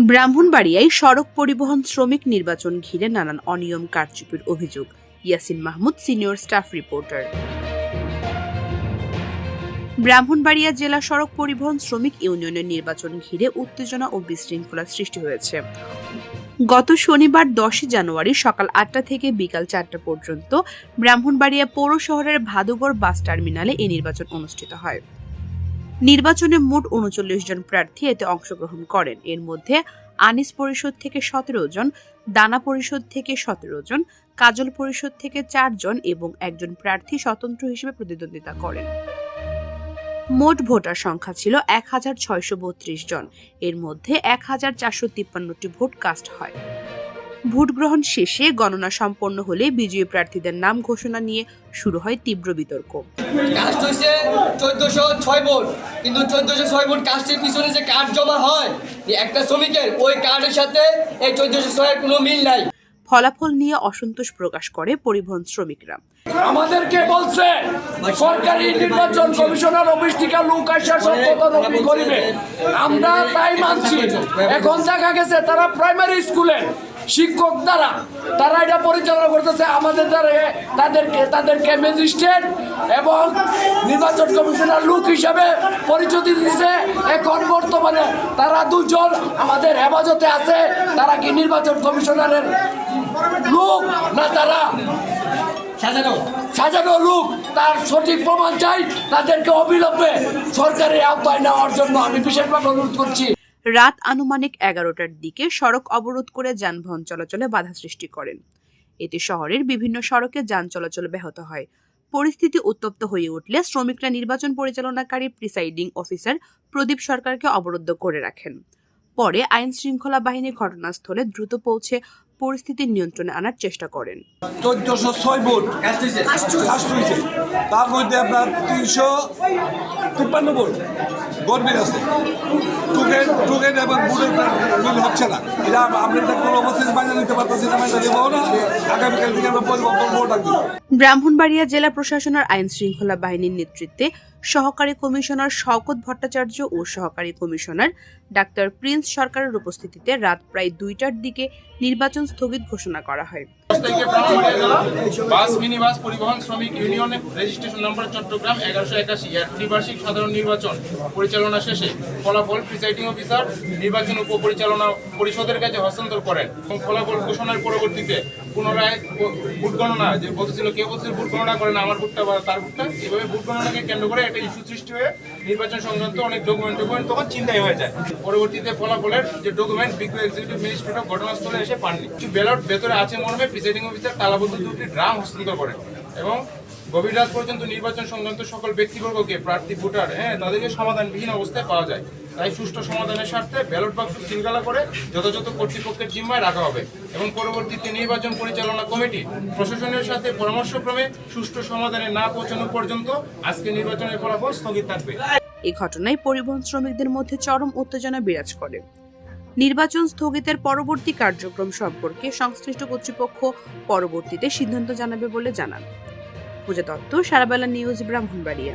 ব্রাহ্মণবাড়িয়ায় সড়ক পরিবহন শ্রমিক নির্বাচন ঘিরে নানান অনিয়ম কারচুপির অভিযোগ। Yasin Mahmud, senior staff reporter. Brahmanbaria জেলা সড়ক পরিবহন শ্রমিক ইউনিয়নের নির্বাচন ঘিরে উত্তেজনা ও বিশৃঙ্খলার সৃষ্টি হয়েছে। গত শনিবার 10 জানুয়ারি সকাল 8টা থেকে বিকাল 4টা পর্যন্ত ব্রাহ্মণবাড়িয়া পৌর শহরের ভাদুগড় বাস টার্মিনালে এই নির্বাচন অনুষ্ঠিত হয়। নির্বাচনে মোট 39 জন প্রার্থী এতে অংশগ্রহণ করেন। এর মধ্যে আনিস পরিষদ থেকে 17 জন, দানা পরিষদ থেকে 17 জন, কাজল পরিষদ থেকে 4 জন এবং একজন প্রার্থী স্বতন্ত্র হিসেবে প্রতিদ্বন্দ্বিতা করেন। মোট ভোটার সংখ্যা ছিল 1632 জন। এর মধ্যে 1453টি ভোট কাস্ট হয়। ভোট গ্রহণ শেষে গণনা সম্পন্ন হলে বিজয়ী প্রার্থীদের নাম ঘোষণা নিয়ে শুরু হয় তীব্র বিতর্ক। কাস্ট হয়েছে 1406 ভোট, কিন্তু 1406 ভোট কাস্টের পিছনে যে কার্ড জমা হয় একটা শ্রমিকের, ওই কার্ডের সাথে এই 1406 এর কোনো মিল নাই। ফলাফল নিয়ে অসন্তোষ প্রকাশ করে পরিবহন শ্রমিকরা। আমাদেরকে বলছে সরকারি নির্বাচন কমিশনার অফিস থেকে লোক আসা সত্যতা করিবে, আমরা তাই মানছি। এখন দেখা গেছে তারা প্রাইমারি স্কুলের শিক্ষক তারা এটা পরিচালনা করতেছে। আমাদের তাদেরকে ম্যাজিস্ট্রেট এবং নির্বাচন কমিশনার লোক হিসাবে পরিচয় দিচ্ছে। এখন বর্তমানে তারা দুজন আমাদের হেফাজতে আছে। তারা কি নির্বাচন কমিশনারের লোক না তারা সাজানো লোক? তার সঠিক প্রমাণ চাই। তাদেরকে অবিলম্বে সরকারি আওতায় নেওয়ার জন্য আমি বিশেষভাবে অনুরোধ করছি। রাত আনুমানিক 11টার দিকে সড়ক অবরোধ করে যানবাহন চলাচলে বাধা সৃষ্টি করেন। এতে শহরের বিভিন্ন সড়কে যান চলাচল ব্যাহত হয়। পরিস্থিতি উত্তপ্ত হয়ে উঠলে শ্রমিকরা নির্বাচন পরিচালনাকারী প্রিসাইডিং অফিসার প্রদীপ সরকারকে অবরুদ্ধ করে রাখেন। পরে আইন শৃঙ্খলা বাহিনী ঘটনাস্থলে দ্রুত পৌঁছে পরিস্থিতি নিয়ন্ত্রণে আনার চেষ্টা করেন। 1406 ভোট কাস্ট হয়েছে, তার মধ্যে আপনার 353 ভোট গর্বের আছে। টোকেন এবং ভোটের মিল হচ্ছে না। এটা আমরা এটা কোনো অবস্থায় মাইনে নিতে পারতেছি না, মাইনে দেবো না। আগামীকাল থেকে আমরা ভোট রাখবো। ব্রাহ্মণবাড়িয়া জেলা প্রশাসনের আইন শৃঙ্খলা বাহিনীর নেতৃত্বে সহকারী কমিশনার শওকত ভট্টাচার্য ও সহকারী কমিশনার ডাক্তার প্রিন্স সরকারের উপস্থিতিতে রাত প্রায় 2টার দিকে নির্বাচন স্থগিত ঘোষণা করা হয়। বাস মিনি বাস পরিবহন শ্রমিক ইউনিয়নের রেজিস্ট্রেশন নম্বর চট্টগ্রাম 1181 এর ত্রিবার্ষিক সাধারণ নির্বাচন পরিচালনা শেষে ফলাফল প্রিসাইডিং অফিসার নির্বাচন উপপরিচালনা পরিষদের কাছে হস্তান্তর করেন এবং ফলাফল ঘোষণার পরবর্তীতে পুনরায় ভোট গণনা, যে বলছিল কেউ বলছিল ভোট গণনা করেন আমার ভোটটা বা তার ভোটটা, এভাবে ভোট গণনাকে কেন্দ্র করে একটা ইস্যু সৃষ্টি হয়ে নির্বাচন সংক্রান্ত অনেক ডকুমেন্ট তখন চিন্তাই হয়ে যায়। পরবর্তীতে ফলাফলের যে ডকুমেন্ট বিজ্ঞ এক্সিকিউটিভ ম্যাজিস্ট্রেট ঘটনাস্থলে এসে পাননি। ব্যালট ভেতরে আছে মর্মে প্রিসাইডিং অফিসার তালাবদ্ধ 2টি ড্রাম হস্তান্তর করেন এবং গভীর রাত পর্যন্ত নির্বাচন সংক্রান্ত সকল ব্যক্তিবর্গকে প্রার্থী ভোটার তাদেরকে সমাধানবিহীন অবস্থায় পাওয়া যায়। তাই সুষ্ঠু সমাধানের স্বার্থে ব্যালট বাক্স শৃঙ্খলা করে যথাযথ কর্তৃপক্ষের জিম্মায় রাখা হবে এবং পরবর্তীতে নির্বাচন পরিচালনা কমিটি প্রশাসনের সাথে পরামর্শক্রমে সুষ্ঠু সমাধানে না পৌঁছানো পর্যন্ত আজকে নির্বাচনের ফলাফল স্থগিত থাকবে। এই ঘটনায় পরিবহন শ্রমিকদের মধ্যে চরম উত্তেজনা বিরাজ করে। নির্বাচন স্থগিতের পরবর্তী কার্যক্রম সম্পর্কে সংশ্লিষ্ট কর্তৃপক্ষ পরবর্তীতে সিদ্ধান্ত জানাবে বলে জানান। পূজা দত্ত, সারাবেলা নিউজ, ব্রাহ্মণবাড়িয়া।